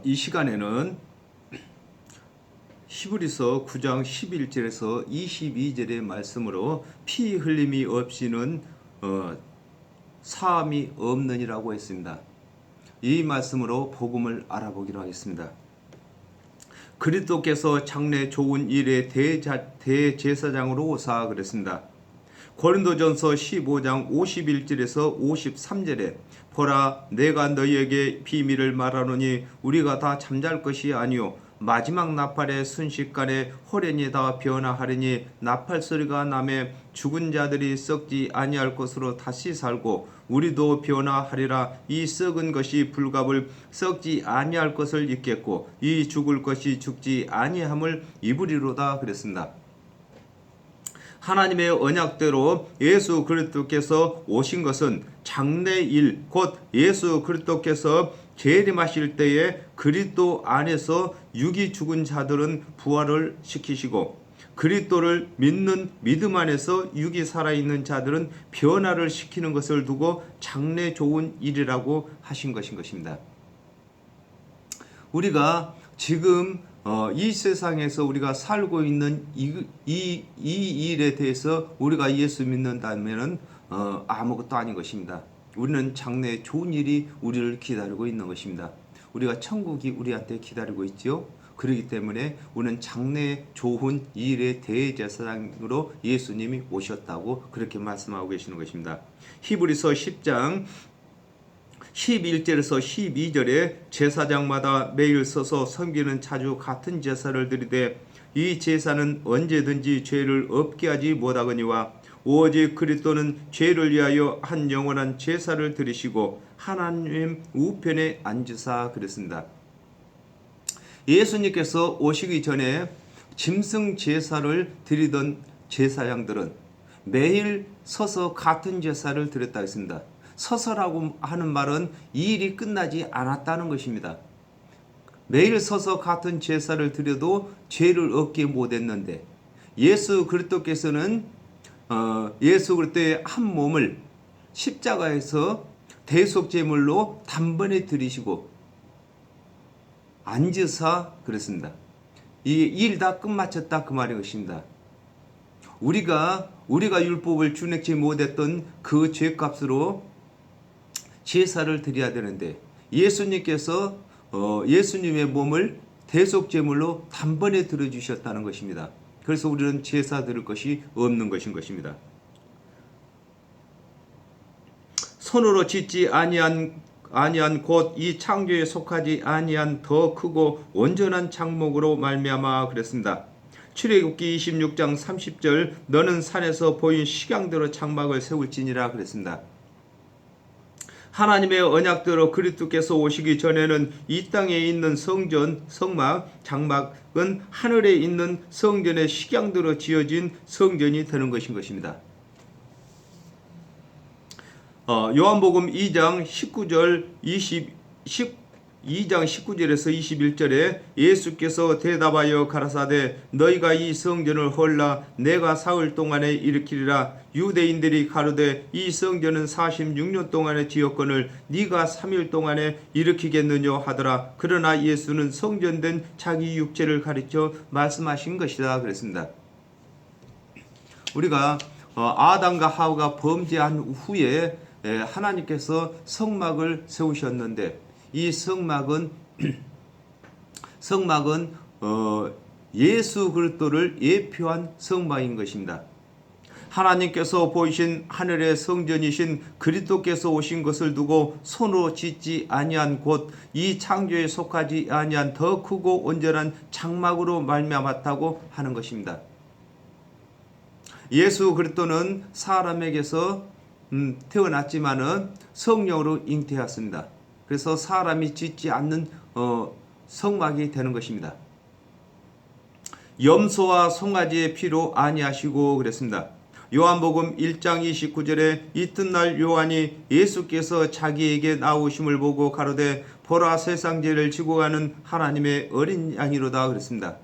이 시간에는 히브리서 9장 11절에서 22절의 말씀으로 피 흘림이 없이는 사함이 없느니라고 했습니다. 이 말씀으로 복음을 알아보기로 하겠습니다. 그리스도께서 장래 좋은 일의 대제사장으로 오사 그랬습니다. 고린도전서 15장 51절에서 53절에 보라 내가 너희에게 비밀을 말하노니 우리가 다 잠잘 것이 아니요 마지막 나팔의 순식간에 호련이 다 변화하리니 나팔 소리가 나매 죽은 자들이 썩지 아니할 것으로 다시 살고 우리도 변화하리라. 이 썩은 것이 불갑을 썩지 아니할 것을 입겠고 이 죽을 것이 죽지 아니함을 입으리로다 그랬습니다. 하나님의 언약대로 예수 그리스도께서 오신 것은 장래일 곧 예수 그리스도께서 재림하실 때에 그리스도 안에서 육이 죽은 자들은 부활을 시키시고 그리스도를 믿는 믿음 안에서 육이 살아있는 자들은 변화를 시키는 것을 두고 장래 좋은 일이라고 하신 것입니다. 우리가 지금 이 세상에서 우리가 살고 있는 이 일에 대해서 우리가 예수 믿는다면 아무것도 아닌 것입니다. 우리는 장래에 좋은 일이 우리를 기다리고 있는 것입니다. 우리가 천국이 우리한테 기다리고 있지요. 그렇기 때문에 우리는 장래에 좋은 일의 대제사장으로 예수님이 오셨다고 그렇게 말씀하고 계시는 것입니다. 히브리서 10장 11절에서 12절에 제사장마다 매일 서서 섬기는 자주 같은 제사를 드리되 이 제사는 언제든지 죄를 없게 하지 못하거니와 오직 그리스도는 죄를 위하여 한 영원한 제사를 드리시고 하나님 우편에 앉으사 그랬습니다. 예수님께서 오시기 전에 짐승 제사를 드리던 제사장들은 매일 서서 같은 제사를 드렸다 했습니다. 서서라고 하는 말은 이 일이 끝나지 않았다는 것입니다. 매일 서서 같은 제사를 드려도 죄를 얻게 못했는데 예수 그리스도께서는 예수 그리스도의 한 몸을 십자가에서 대속제물로 단번에 드리시고 앉으사 그랬습니다. 이 일 다 끝마쳤다 그 말인 것입니다. 우리가 율법을 준행치 못했던 그 죄값으로 제사를 드려야 되는데 예수님께서 예수님의 몸을 대속제물로 단번에 들어주셨다는 것입니다. 그래서 우리는 제사 드릴 것이 없는 것인 것입니다. 손으로 짓지 아니한 곧 이 창조에 속하지 아니한 더 크고 온전한 장목으로 말미암아 그랬습니다. 출애굽기 26장 30절 너는 산에서 보인 식양대로 장막을 세울지니라 그랬습니다. 하나님의 언약대로 그리스도께서 오시기 전에는 이 땅에 있는 성전, 성막, 장막은 하늘에 있는 성전의 식양대로 지어진 성전이 되는 것입니다. 요한복음 2장 19절에서 21절에 예수께서 대답하여 가라사대 너희가 이 성전을 헐라 내가 사흘 동안에 일으키리라. 유대인들이 가로되 이 성전은 46년 동안에 지었거늘 네가 3일 동안에 일으키겠느냐 하더라. 그러나 예수는 성전된 자기 육체를 가리켜 말씀하신 것이다 그랬습니다. 우리가 아담과 하와가 범죄한 후에 하나님께서 성막을 세우셨는데 이 성막은 예수 그리스도를 예표한 성막인 것입니다. 하나님께서 보이신 하늘의 성전이신 그리스도께서 오신 것을 두고 손으로 짓지 아니한 곧 이 창조에 속하지 아니한 더 크고 온전한 장막으로 말미암았다고 하는 것입니다. 예수 그리스도는 사람에게서 태어났지만은 성령으로 잉태했습니다. 그래서 사람이 짓지 않는 성막이 되는 것입니다. 염소와 송아지의 피로 아니하시고 그랬습니다. 요한복음 1장 29절에 이튿날 요한이 예수께서 자기에게 나오심을 보고 가로되 보라 세상 죄를 지고 가는 하나님의 어린 양이로다 그랬습니다.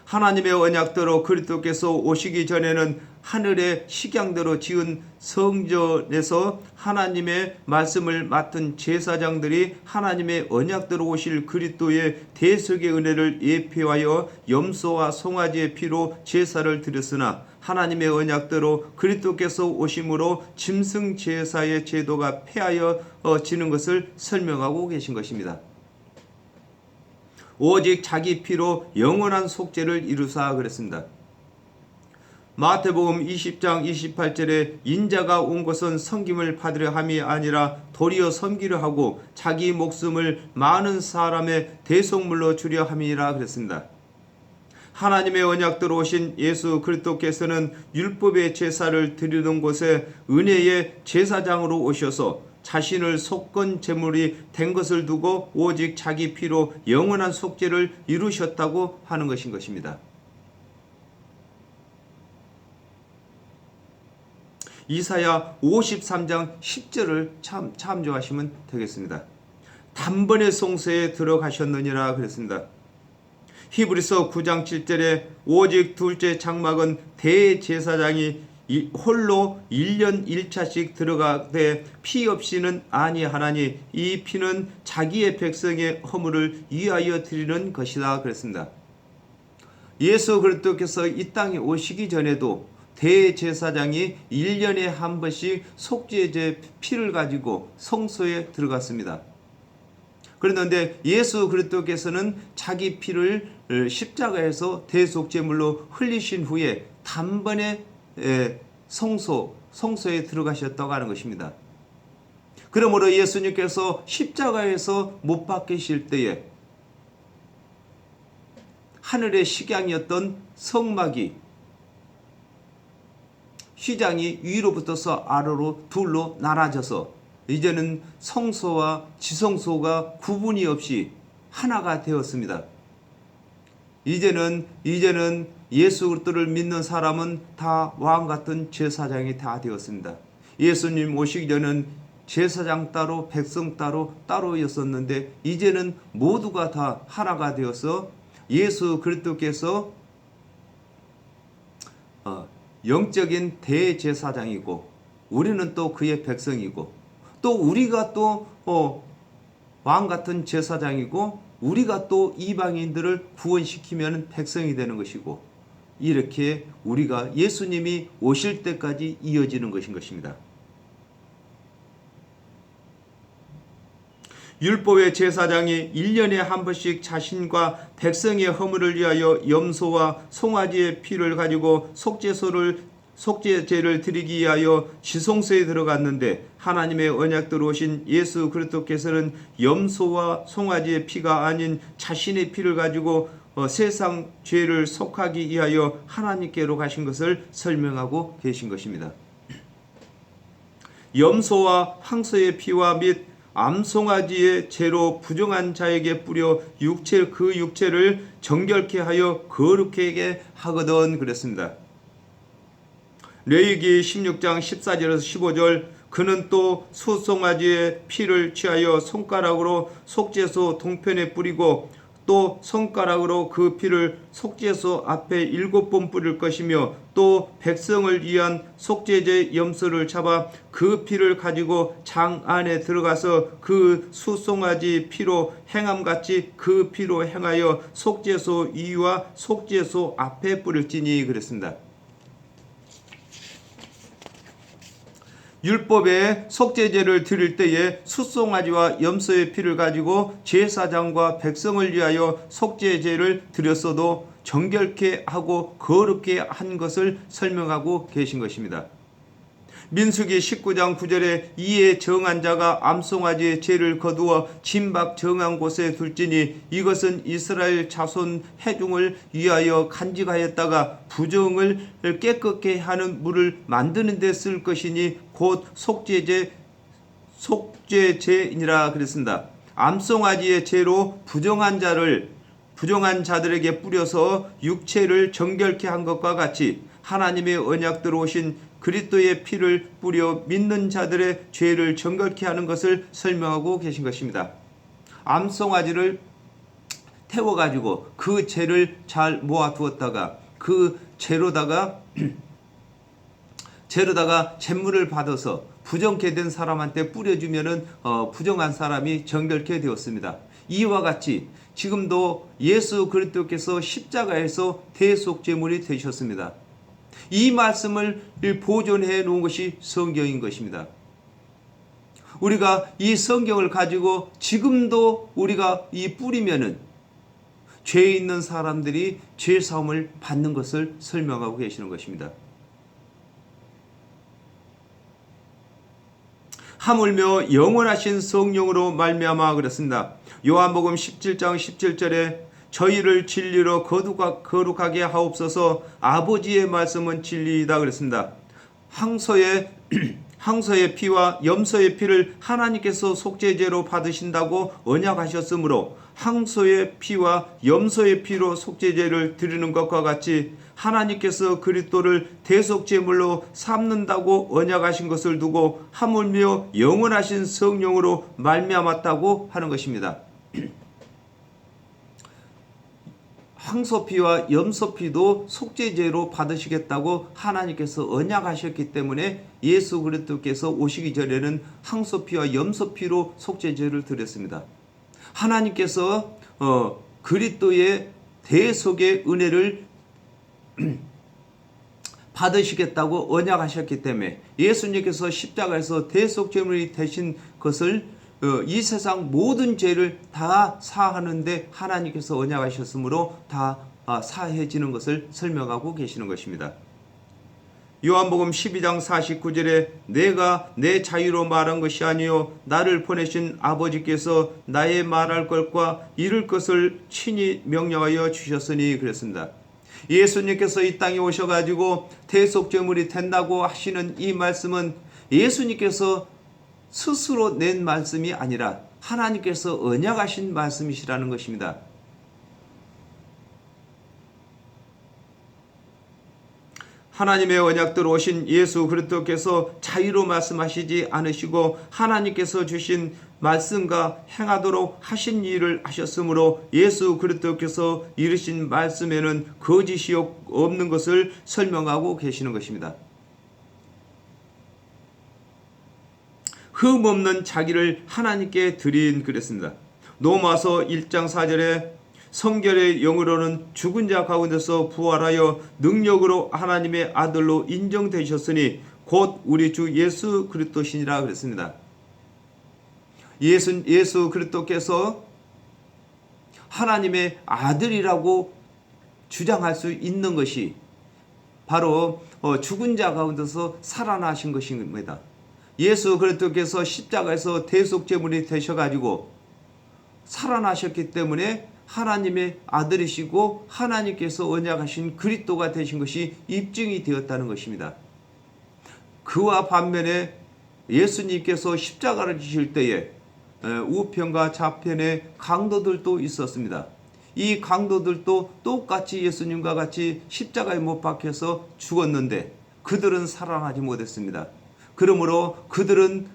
하나님의 언약대로 그리스도께서 오시기 전에는 하늘의 식양대로 지은 성전에서 하나님의 말씀을 맡은 제사장들이 하나님의 언약대로 오실 그리스도의 대속의 은혜를 예표하여 염소와 송아지의 피로 제사를 드렸으나 하나님의 언약대로 그리스도께서 오심으로 짐승 제사의 제도가 폐하여지는 것을 설명하고 계신 것입니다. 오직 자기 피로 영원한 속죄를 이루사 그랬습니다. 마태복음 20장 28절에 인자가 온 것은 섬김을 받으려 함이 아니라 도리어 섬기려 하고 자기 목숨을 많은 사람의 대속물로 주려 함이라 그랬습니다. 하나님의 언약대로 오신 예수 그리스도께서는 율법의 제사를 드리는 곳에 은혜의 제사장으로 오셔서 자신을 속건 제물이 된 것을 두고 오직 자기 피로 영원한 속죄를 이루셨다고 하는 것인 것입니다. 이사야 53장 10절을 참조하시면 되겠습니다. 단번에 성소에 들어가셨느니라 그랬습니다. 히브리서 9장 7절에 오직 둘째 장막은 대제사장이 홀로 1년 1차씩 들어가되 피 없이는 아니하나니 이 피는 자기의 백성의 허물을 위하여 드리는 것이다 그랬습니다. 예수 그리스도께서 이 땅에 오시기 전에도 대제사장이 1년에 한 번씩 속죄제 피를 가지고 성소에 들어갔습니다. 그런데 예수 그리스도께서는 자기 피를 십자가에서 대속제물로 흘리신 후에 단번에 성소에 들어가셨다고 하는 것입니다. 그러므로 예수님께서 십자가에서 못 박히실 때에 하늘의 식양이었던 성막이 휘장이 위로부터서 아래로 둘로 나눠져서 이제는 성소와 지성소가 구분이 없이 하나가 되었습니다. 이제는 예수 그리스도를 믿는 사람은 다 왕 같은 제사장이 다 되었습니다. 예수님 오시기 전에는 제사장 따로 백성 따로였었는데 이제는 모두가 다 하나가 되어서 예수 그리스도께서 영적인 대제사장이고 우리는 또 그의 백성이고 또 우리가 또 왕 같은 제사장이고 우리가 또 이방인들을 구원시키면 백성이 되는 것이고 이렇게 우리가 예수님이 오실 때까지 이어지는 것인 것입니다. 율법의 제사장이 1년에 한 번씩 자신과 백성의 허물을 위하여 염소와 송아지의 피를 가지고 속죄제를 드리기 위하여 지성소에 들어갔는데 하나님의 언약대로 오신 예수 그리스도께서는 염소와 송아지의 피가 아닌 자신의 피를 가지고 세상 죄를 속하기 위하여 하나님께로 가신 것을 설명하고 계신 것입니다. 염소와 황소의 피와 및 암송아지의 죄로 부정한 자에게 뿌려 그 육체를 정결케 하여 거룩하게 하거든 그랬습니다. 레위기 16장 14절에서 15절 그는 또 수송아지의 피를 취하여 손가락으로 속죄소 동편에 뿌리고 또 손가락으로 그 피를 속죄소 앞에 7번 뿌릴 것이며 또 백성을 위한 속죄제 염소를 잡아 그 피를 가지고 장 안에 들어가서 그 수송아지 피로 행함같이 그 피로 행하여 속죄소 위와 속죄소 앞에 뿌릴지니 그랬습니다. 율법의 속죄제를 드릴 때에 숫송아지와 염소의 피를 가지고 제사장과 백성을 위하여 속죄제를 드렸어도 정결케 하고 거룩게 한 것을 설명하고 계신 것입니다. 민수기 19장 9절에 이에 정한 자가 암송아지의 죄를 거두어 진박 정한 곳에 둘지니 이것은 이스라엘 자손 회중을 위하여 간직하였다가 부정을 깨끗게 하는 물을 만드는 데 쓸 것이니 곧 속죄제니라 그랬습니다. 암송아지의 죄로 부정한 자들에게 뿌려서 육체를 정결케 한 것과 같이 하나님의 언약대로 오신 그리스도의 피를 뿌려 믿는 자들의 죄를 정결케 하는 것을 설명하고 계신 것입니다. 암송아지를 태워가지고 그 재를 잘 모아두었다가 그 재로다가 잿물을 받아서 부정케 된 사람한테 뿌려주면은 부정한 사람이 정결케 되었습니다. 이와 같이 지금도 예수 그리스도께서 십자가에서 대속제물이 되셨습니다. 이 말씀을 보존해 놓은 것이 성경인 것입니다. 우리가 이 성경을 가지고 지금도 우리가 이 뿌리면은 죄 있는 사람들이 죄 사함을 받는 것을 설명하고 계시는 것입니다. 하물며 영원하신 성령으로 말미암아 그랬습니다. 요한복음 17장 17절에 저희를 진리로 거룩하게 하옵소서. 아버지의 말씀은 진리이다 그랬습니다. 항소의 피와 염소의 피를 하나님께서 속죄제로 받으신다고 언약하셨으므로 항소의 피와 염소의 피로 속죄제를 드리는 것과 같이 하나님께서 그리스도를 대속제물로 삼는다고 언약하신 것을 두고 하물며 영원하신 성령으로 말미암았다고 하는 것입니다. 항소피와 염소피도 속죄제로 받으시겠다고 하나님께서 언약하셨기 때문에 예수 그리스도께서 오시기 전에는 항소피와 염소피로 속죄제를 드렸습니다. 하나님께서 그리스도의 대속의 은혜를 받으시겠다고 언약하셨기 때문에 예수님께서 십자가에서 대속제물이 되신 것을 이 세상 모든 죄를 다 사하는데 하나님께서 언약하셨으므로 다 사해지는 것을 설명하고 계시는 것입니다. 요한복음 12장 49절에 내가 내 자유로 말한 것이 아니요 나를 보내신 아버지께서 나의 말할 것과 이룰 것을 친히 명령하여 주셨으니 그랬습니다. 예수님께서 이 땅에 오셔가지고 대속제물이 된다고 하시는 이 말씀은 예수님께서 스스로 낸 말씀이 아니라 하나님께서 언약하신 말씀이시라는 것입니다. 하나님의 언약대로 오신 예수 그리스도께서 자유로 말씀하시지 않으시고 하나님께서 주신 말씀과 행하도록 하신 일을 하셨으므로 예수 그리스도께서 이르신 말씀에는 거짓이 없는 것을 설명하고 계시는 것입니다. 흠없는 자기를 하나님께 드린 그랬습니다. 로마서 1장 4절에 성결의 영으로는 죽은 자 가운데서 부활하여 능력으로 하나님의 아들로 인정되셨으니 곧 우리 주 예수 그리스도시니라 그랬습니다. 예수 그리스도께서 하나님의 아들이라고 주장할 수 있는 것이 바로 죽은 자 가운데서 살아나신 것입니다. 예수 그리스도께서 십자가에서 대속제물이 되셔가지고 살아나셨기 때문에 하나님의 아들이시고 하나님께서 언약하신 그리스도가 되신 것이 입증이 되었다는 것입니다. 그와 반면에 예수님께서 십자가를 지실 때에 우편과 좌편에 강도들도 있었습니다. 이 강도들도 똑같이 예수님과 같이 십자가에 못 박혀서 죽었는데 그들은 살아나지 못했습니다. 그러므로 그들은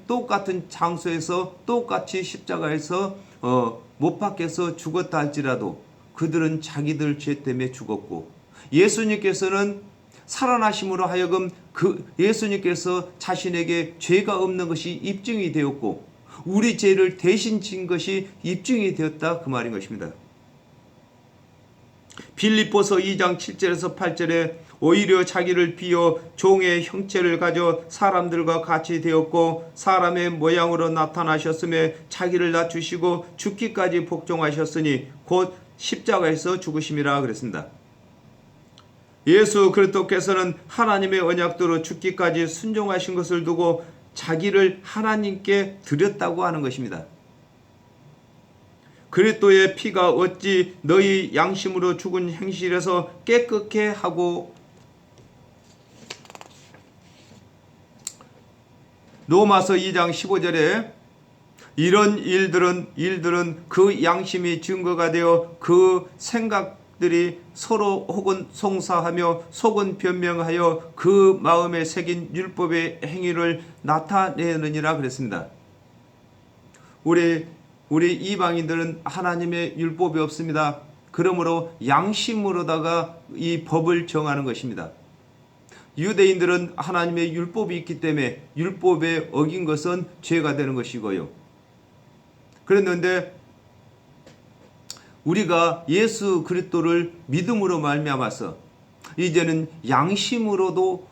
똑같은 장소에서 똑같이 십자가에서 못 박혀서 죽었다 할지라도 그들은 자기들 죄 때문에 죽었고 예수님께서는 살아나심으로 하여금 예수님께서 자신에게 죄가 없는 것이 입증이 되었고 우리 죄를 대신 진 것이 입증이 되었다 그 말인 것입니다. 빌립보서 2장 7절에서 8절에 오히려 자기를 비워 종의 형체를 가져 사람들과 같이 되었고 사람의 모양으로 나타나셨으며 자기를 낮추시고 죽기까지 복종하셨으니 곧 십자가에서 죽으심이라 그랬습니다. 예수 그리스도께서는 하나님의 언약대로 죽기까지 순종하신 것을 두고 자기를 하나님께 드렸다고 하는 것입니다. 그리스도의 피가 어찌 너희 양심으로 죽은 행실에서 깨끗게 하고 로마서 2장 15절에 이런 일들은 그 양심이 증거가 되어 그 생각들이 서로 혹은 송사하며 속은 변명하여 그 마음에 새긴 율법의 행위를 나타내느니라 그랬습니다. 우리 우리 이방인들은 하나님의 율법이 없습니다. 그러므로 양심으로다가 이 법을 정하는 것입니다. 유대인들은 하나님의 율법이 있기 때문에 율법에 어긴 것은 죄가 되는 것이고요. 그랬는데 우리가 예수 그리스도를 믿음으로 말미암아서 이제는 양심으로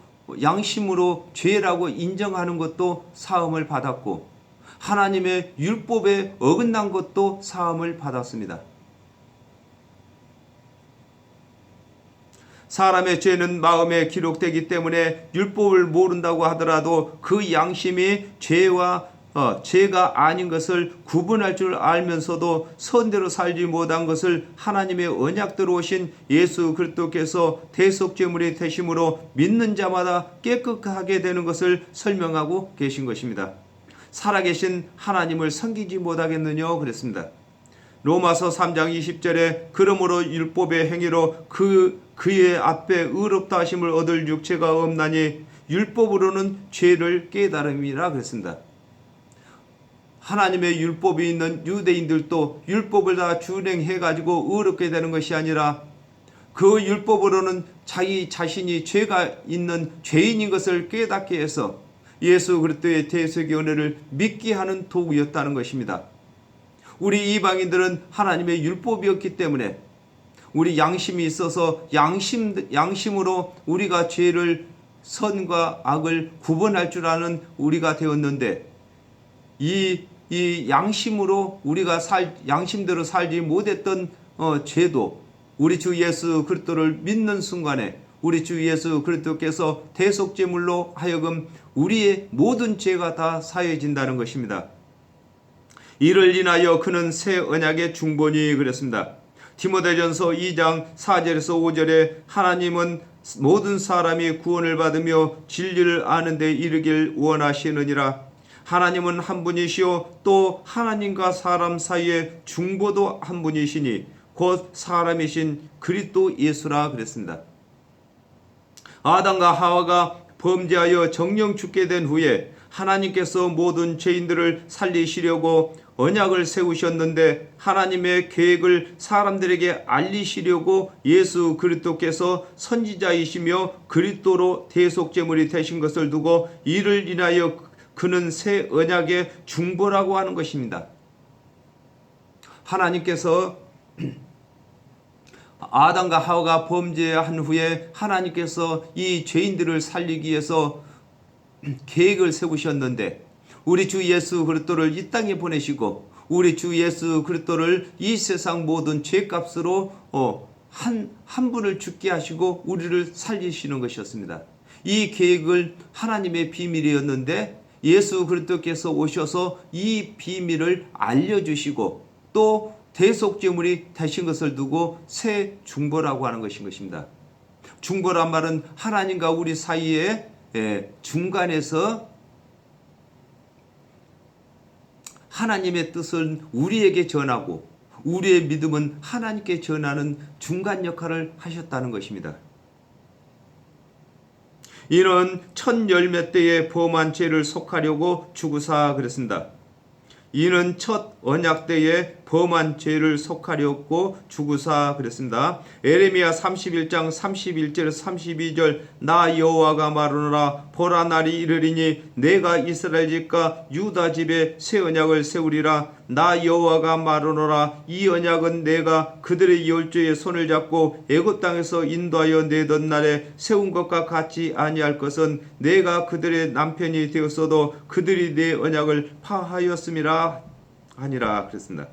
죄라고 인정하는 것도 사함을 받았고, 하나님의 율법에 어긋난 것도 사함을 받았습니다. 사람의 죄는 마음에 기록되기 때문에 율법을 모른다고 하더라도 그 양심이 죄가 아닌 것을 구분할 줄 알면서도 선대로 살지 못한 것을 하나님의 언약대로 오신 예수 그리스도께서 대속죄물이 되심으로 믿는 자마다 깨끗하게 되는 것을 설명하고 계신 것입니다. 살아계신 하나님을 섬기지 못하겠느냐 그랬습니다. 로마서 3장 20절에 그러므로 율법의 행위로 그의 앞에 의롭다 하심을 얻을 육체가 없나니 율법으로는 죄를 깨달음이라 그랬습니다. 하나님의 율법이 있는 유대인들도 율법을 다 준행해 가지고 의롭게 되는 것이 아니라 그 율법으로는 자기 자신이 죄가 있는 죄인인 것을 깨닫게 해서 예수 그리스도의 대속의 은혜를 믿게 하는 도구였다는 것입니다. 우리 이방인들은 하나님의 율법이었기 때문에 우리 양심이 있어서 양심으로 우리가 죄를 선과 악을 구분할 줄 아는 우리가 되었는데, 이 양심으로 우리가 양심대로 살지 못했던 죄도 우리 주 예수 그리스도를 믿는 순간에 우리 주 예수 그리스도께서 대속죄물로 하여금 우리의 모든 죄가 다 사해진다는 것입니다. 이를 인하여 그는 새 언약의 중본이 그랬습니다. 디모데전서 2장 4절에서 5절에 하나님은 모든 사람이 구원을 받으며 진리를 아는 데 이르길 원하시느니라. 하나님은 한 분이시요 또 하나님과 사람 사이에 중보도 한 분이시니 곧 사람이신 그리스도 예수라 그랬습니다. 아담과 하와가 범죄하여 정령 죽게 된 후에 하나님께서 모든 죄인들을 살리시려고 언약을 세우셨는데, 하나님의 계획을 사람들에게 알리시려고 예수 그리스도께서 선지자이시며 그리스도로 대속제물이 되신 것을 두고 이를 인하여 그는 새 언약의 중보라고 하는 것입니다. 하나님께서 아담과 하와가 범죄한 후에 하나님께서 이 죄인들을 살리기 위해서 계획을 세우셨는데, 우리 주 예수 그리스도를 이 땅에 보내시고 우리 주 예수 그리스도를 이 세상 모든 죄값으로 한 분을 죽게 하시고 우리를 살리시는 것이었습니다. 이 계획을 하나님의 비밀이었는데 예수 그리스도께서 오셔서 이 비밀을 알려주시고 또 대속죄물이 되신 것을 두고 새 중보라고 하는 것입니다. 중보란 말은 하나님과 우리 사이에 중간에서 하나님의 뜻을 우리에게 전하고 우리의 믿음은 하나님께 전하는 중간 역할을 하셨다는 것입니다. 이는 첫 열매 때에 범한 죄를 속하려고 죽으사 그랬습니다. 이는 첫 언약 때에 범한 죄를 속하려고 죽으사 그랬습니다. 에레미야 31장 31절에서 32절 나 여호와가 말하노라 보라 날이 이르리니 내가 이스라엘 집과 유다 집에 새 언약을 세우리라. 나 여호와가 말하노라 이 언약은 내가 그들의 열조의 손을 잡고 애굽 땅에서 인도하여 내던 날에 세운 것과 같지 아니할 것은 내가 그들의 남편이 되었어도 그들이 내 언약을 파하였음이라 아니라 그랬습니다.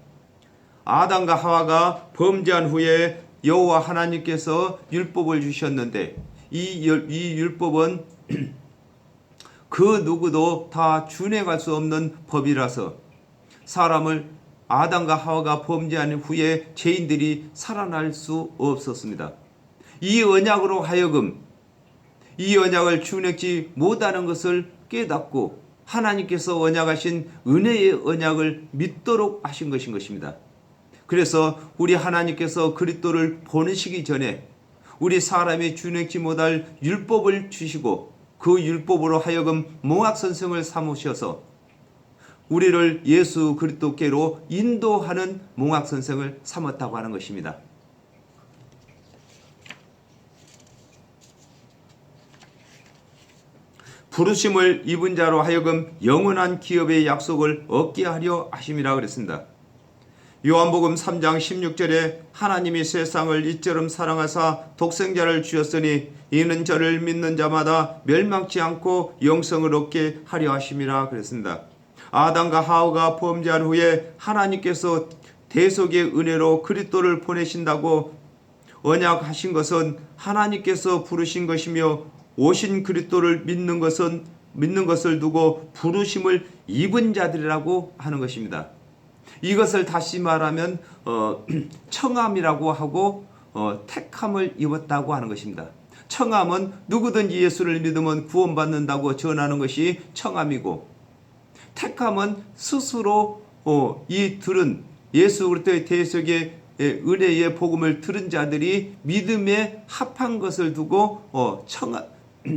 아담과 하와가 범죄한 후에 여호와 하나님께서 율법을 주셨는데 이 율법은 그 누구도 다 준행할 수 없는 법이라서 사람을 아담과 하와가 범죄한 후에 죄인들이 살아날 수 없었습니다. 이 언약으로 하여금 이 언약을 준행치 못하는 것을 깨닫고 하나님께서 언약하신 은혜의 언약을 믿도록 하신 것입니다. 그래서 우리 하나님께서 그리스도를 보내시기 전에 우리 사람이 준행치 못할 율법을 주시고 그 율법으로 하여금 몽학선생을 삼으셔서 우리를 예수 그리스도께로 인도하는 몽학선생을 삼았다고 하는 것입니다. 부르심을 입은 자로 하여금 영원한 기업의 약속을 얻게 하려 하심이라 그랬습니다. 요한복음 3장 16절에 하나님이 세상을 이처럼 사랑하사 독생자를 주셨으니 이는 저를 믿는 자마다 멸망치 않고 영생을 얻게 하려 하심이라 그랬습니다. 아담과 하와가 범죄한 후에 하나님께서 대속의 은혜로 그리스도를 보내신다고 언약하신 것은 하나님께서 부르신 것이며 오신 그리스도를 믿는 것을 두고 부르심을 입은 자들이라고 하는 것입니다. 이것을 다시 말하면 청함이라고 하고 택함을 입었다고 하는 것입니다. 청함은 누구든지 예수를 믿으면 구원받는다고 전하는 것이 청함이고, 택함은 스스로 이 들은 예수 그리스도의 대속의 은혜의 복음을 들은 자들이 믿음에 합한 것을 두고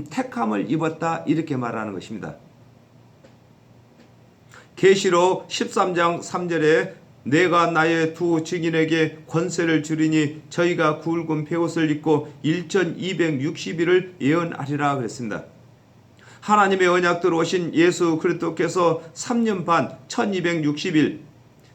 택함을 입었다 이렇게 말하는 것입니다. 계시록 13장 3절에 내가 나의 두 증인에게 권세를 주리니 저희가 굵은 베옷을 입고 1260일을 예언하리라 그랬습니다. 하나님의 언약대로 오신 예수 그리스도께서 3년 반 1260일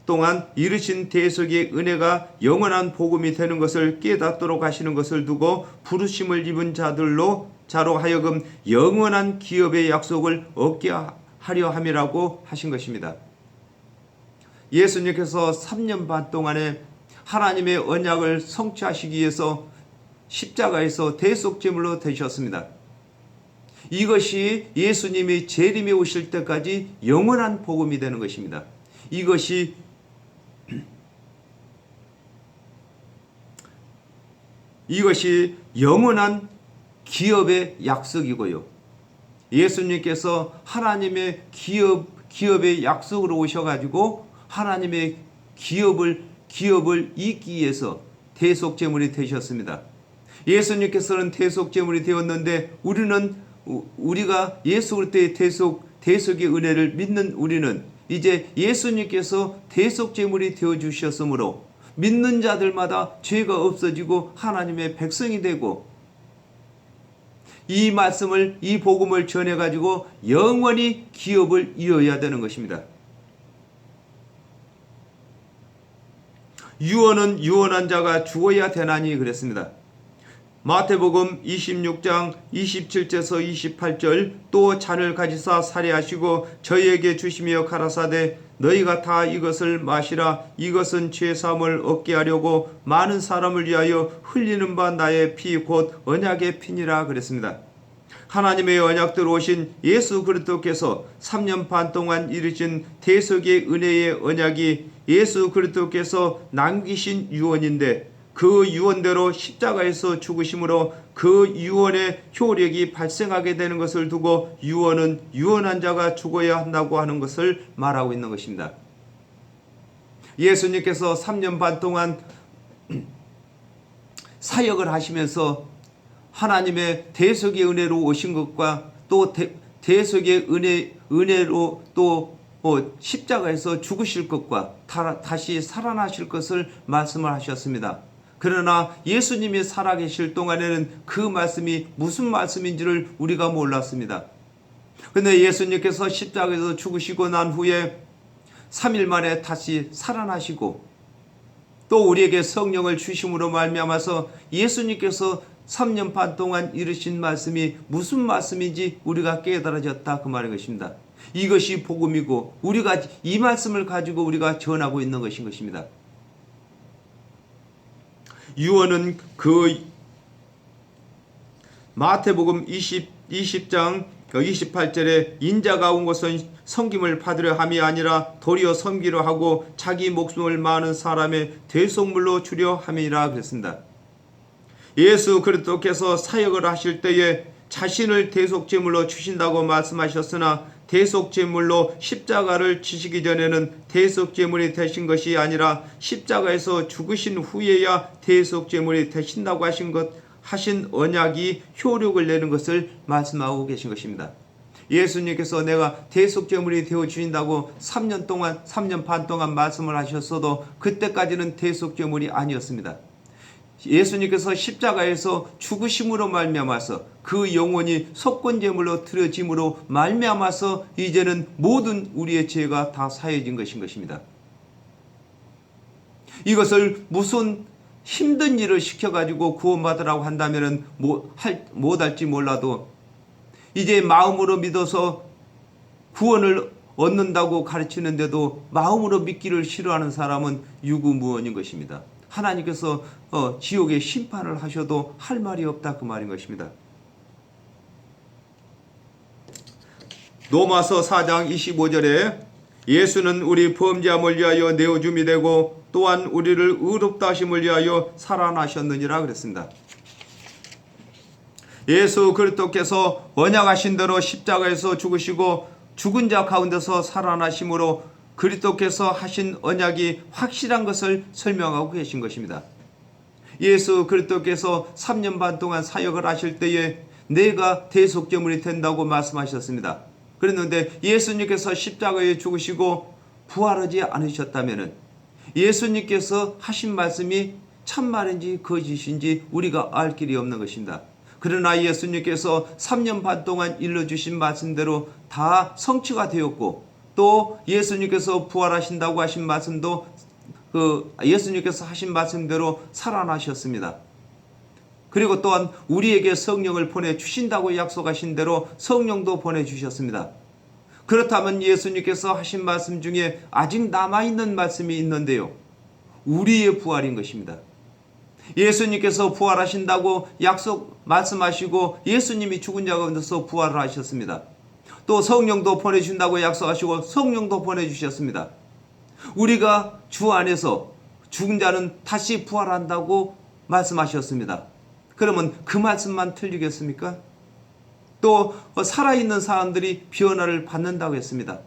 동안 이르신 대속의 은혜가 영원한 복음이 되는 것을 깨닫도록 하시는 것을 두고 부르심을 입은 자로 하여금 영원한 기업의 약속을 얻게 하려 함이라고 하신 것입니다. 예수님께서 3년 반 동안에 하나님의 언약을 성취하시기 위해서 십자가에서 대속제물로 되셨습니다. 이것이 예수님이 재림에 오실 때까지 영원한 복음이 되는 것입니다. 이것이 영원한 기업의 약속이고요. 예수님께서 하나님의 기업의 약속으로 오셔가지고 하나님의 기업을 잇기 위해서 대속제물이 되셨습니다. 예수님께서는 대속제물이 되었는데 우리가 예수 그리스도의 대속의 은혜를 믿는 우리는 이제 예수님께서 대속제물이 되어주셨으므로 믿는 자들마다 죄가 없어지고 하나님의 백성이 되고 이 복음을 전해가지고 영원히 기업을 이어야 되는 것입니다. 유언은 유언한 자가 죽어야 되나니 그랬습니다. 마태복음 26장 27절에서 28절 또 잔을 가지사 살해하시고 저희에게 주시며 가라사대 너희가 다 이것을 마시라 이것은 죄사함을 얻게 하려고 많은 사람을 위하여 흘리는 바 나의 피 곧 언약의 피니라 그랬습니다. 하나님의 언약대로 오신 예수 그리스도께서 3년 반 동안 이루신 대속의 은혜의 언약이 예수 그리스도께서 남기신 유언인데 그 유언대로 십자가에서 죽으심으로 그 유언의 효력이 발생하게 되는 것을 두고 유언은 유언한 자가 죽어야 한다고 하는 것을 말하고 있는 것입니다. 예수님께서 3년 반 동안 사역을 하시면서 하나님의 대속의 은혜로 오신 것과 또 대속의 은혜로 또 십자가에서 죽으실 것과 다시 살아나실 것을 말씀을 하셨습니다. 그러나 예수님이 살아계실 동안에는 그 말씀이 무슨 말씀인지를 우리가 몰랐습니다. 그런데 예수님께서 십자가에서 죽으시고 난 후에 3일 만에 다시 살아나시고 또 우리에게 성령을 주심으로 말미암아서 예수님께서 3년 반 동안 이루신 말씀이 무슨 말씀인지 우리가 깨달아졌다 그 말인 것입니다. 이것이 복음이고 우리가 이 말씀을 가지고 우리가 전하고 있는 것인 것입니다. 유언은 그 마태복음 20장 28절에 인자가 온 것은 섬김을 받으려 함이 아니라 도리어 섬기려 하고 자기 목숨을 많은 사람의 대속물로 주려 함이라 그랬습니다. 예수 그리스도께서 사역을 하실 때에 자신을 대속제물로 주신다고 말씀하셨으나 대속제물로 십자가를 지시기 전에는 대속제물이 되신 것이 아니라 십자가에서 죽으신 후에야 대속제물이 되신다고 하신 언약이 효력을 내는 것을 말씀하고 계신 것입니다. 예수님께서 내가 대속제물이 되어 주신다고 3년 반 동안 말씀을 하셨어도 그때까지는 대속제물이 아니었습니다. 예수님께서 십자가에서 죽으심으로 말미암아서 그 영혼이 속건제물로 드려짐으로 말미암아서 이제는 모든 우리의 죄가 다 사해진 것입니다. 이것을 무슨 힘든 일을 시켜가지고 구원받으라고 한다면 못할지 몰라도 이제 마음으로 믿어서 구원을 얻는다고 가르치는데도 마음으로 믿기를 싫어하는 사람은 유구무원인 것입니다. 하나님께서 지옥의 심판을 하셔도 할 말이 없다 그 말인 것입니다. 로마서 4장 25절에 예수는 우리 범죄함을 위하여 내어줌이 되고 또한 우리를 의롭다 하심을 위하여 살아나셨느니라 그랬습니다. 예수 그리스도께서 언약하신 대로 십자가에서 죽으시고 죽은 자 가운데서 살아나심으로 그리스도께서 하신 언약이 확실한 것을 설명하고 계신 것입니다. 예수 그리스도께서 3년 반 동안 사역을 하실 때에 내가 대속제물이 된다고 말씀하셨습니다. 그랬는데 예수님께서 십자가에 죽으시고 부활하지 않으셨다면 예수님께서 하신 말씀이 참말인지 거짓인지 우리가 알 길이 없는 것입니다. 그러나 예수님께서 3년 반 동안 일러주신 말씀대로 다 성취가 되었고 또 예수님께서 부활하신다고 하신 말씀도 예수님께서 하신 말씀대로 살아나셨습니다. 그리고 또한 우리에게 성령을 보내주신다고 약속하신 대로 성령도 보내주셨습니다. 그렇다면 예수님께서 하신 말씀 중에 아직 남아있는 말씀이 있는데요. 우리의 부활인 것입니다. 예수님께서 부활하신다고 말씀하시고 예수님이 죽은 자 가운데서 부활을 하셨습니다. 또 성령도 보내주신다고 약속하시고 성령도 보내주셨습니다. 우리가 주 안에서 죽은 자는 다시 부활한다고 말씀하셨습니다. 그러면 그 말씀만 틀리겠습니까? 또 살아있는 사람들이 변화를 받는다고 했습니다.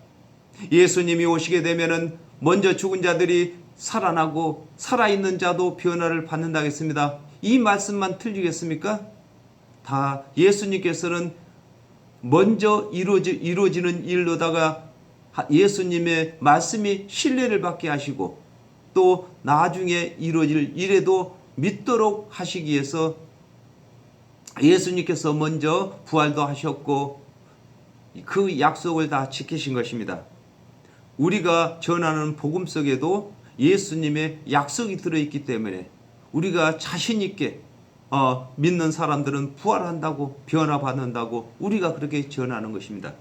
예수님이 오시게 되면은 먼저 죽은 자들이 살아나고 살아있는 자도 변화를 받는다고 했습니다. 이 말씀만 틀리겠습니까? 다 예수님께서는 먼저 이루어지는 일로다가 예수님의 말씀이 신뢰를 받게 하시고 또 나중에 이루어질 일에도 믿도록 하시기 위해서 예수님께서 먼저 부활도 하셨고 그 약속을 다 지키신 것입니다. 우리가 전하는 복음 속에도 예수님의 약속이 들어있기 때문에 우리가 자신 있게 믿는 사람들은 부활한다고 변화받는다고 우리가 그렇게 전하는 것입니다.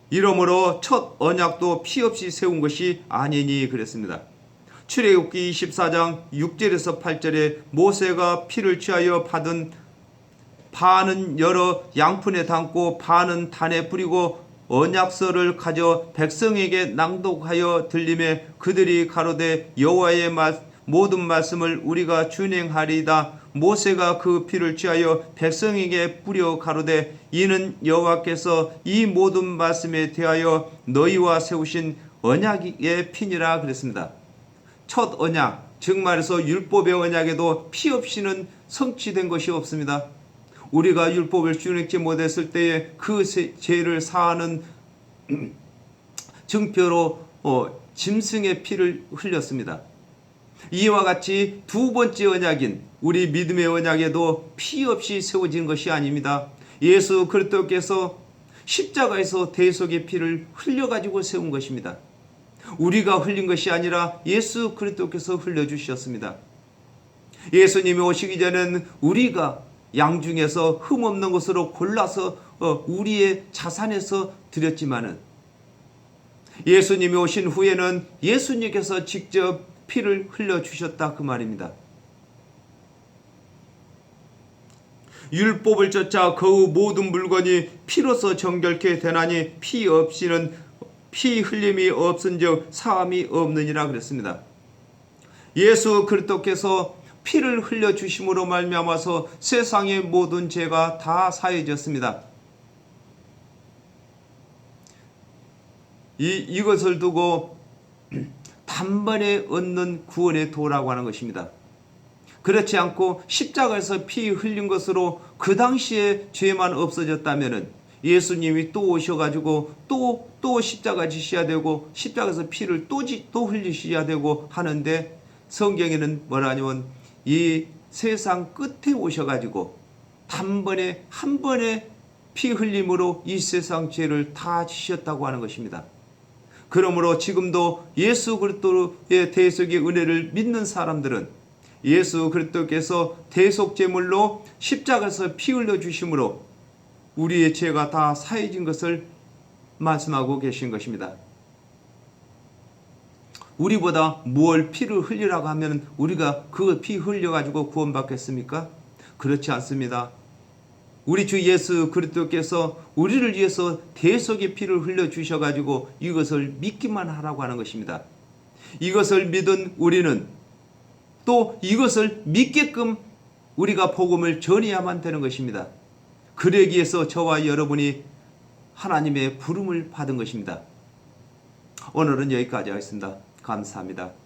이러므로 첫 언약도 피 없이 세운 것이 아니니 그랬습니다. 출애굽기 24장 6절에서 8절에 모세가 피를 취하여 받은 반은 여러 양푼에 담고 반은 단에 뿌리고 언약서를 가져 백성에게 낭독하여 들리매 그들이 가로되 여호와의 모든 말씀을 우리가 준행하리이다. 모세가 그 피를 취하여 백성에게 뿌려 가로되 이는 여호와께서 이 모든 말씀에 대하여 너희와 세우신 언약의 피니라 그랬습니다. 첫 언약, 즉 말해서 율법의 언약에도 피 없이는 성취된 것이 없습니다. 우리가 율법을 준행치 못했을 때에 그 죄를 사하는 증표로 짐승의 피를 흘렸습니다. 이와 같이 두 번째 언약인 우리 믿음의 언약에도 피 없이 세워진 것이 아닙니다. 예수 그리스도께서 십자가에서 대속의 피를 흘려가지고 세운 것입니다. 우리가 흘린 것이 아니라 예수 그리스도께서 흘려주셨습니다. 예수님이 오시기 전에는 우리가 양 중에서 흠없는 것으로 골라서 우리의 자산에서 드렸지만은 예수님이 오신 후에는 예수님께서 직접 피를 흘려주셨다 그 말입니다. 율법을 쫓아 그 모든 물건이 피로서 정결케 되나니 피 없이는 피 흘림이 없은즉 사함이 없느니라 그랬습니다. 예수 그리스도께서 피를 흘려주심으로 말미암아서 세상의 모든 죄가 다 사해졌습니다. 이것을 두고 단번에 얻는 구원의 도라고 하는 것입니다. 그렇지 않고 십자가에서 피 흘린 것으로 그 당시에 죄만 없어졌다면은 예수님이 또 오셔가지고 또 십자가 지셔야 되고 십자가에서 피를 또 흘리셔야 되고 하는데, 성경에는 뭐라냐면 이 세상 끝에 오셔가지고 단번에 한 번에 피 흘림으로 이 세상 죄를 다 지셨다고 하는 것입니다. 그러므로 지금도 예수 그리스도의 대속의 은혜를 믿는 사람들은 예수 그리스도께서 대속제물로 십자가에서 피 흘려 주심으로 우리의 죄가 다 사해진 것을 말씀하고 계신 것입니다. 우리보다 뭘 피를 흘리라고 하면 우리가 그 피 흘려가지고 구원받겠습니까? 그렇지 않습니다. 우리 주 예수 그리스도께서 우리를 위해서 대속의 피를 흘려 주셔가지고 이것을 믿기만 하라고 하는 것입니다. 이것을 믿은 우리는 또 이것을 믿게끔 우리가 복음을 전해야만 되는 것입니다. 그러기 위해서 저와 여러분이 하나님의 부름을 받은 것입니다. 오늘은 여기까지 하겠습니다. 감사합니다.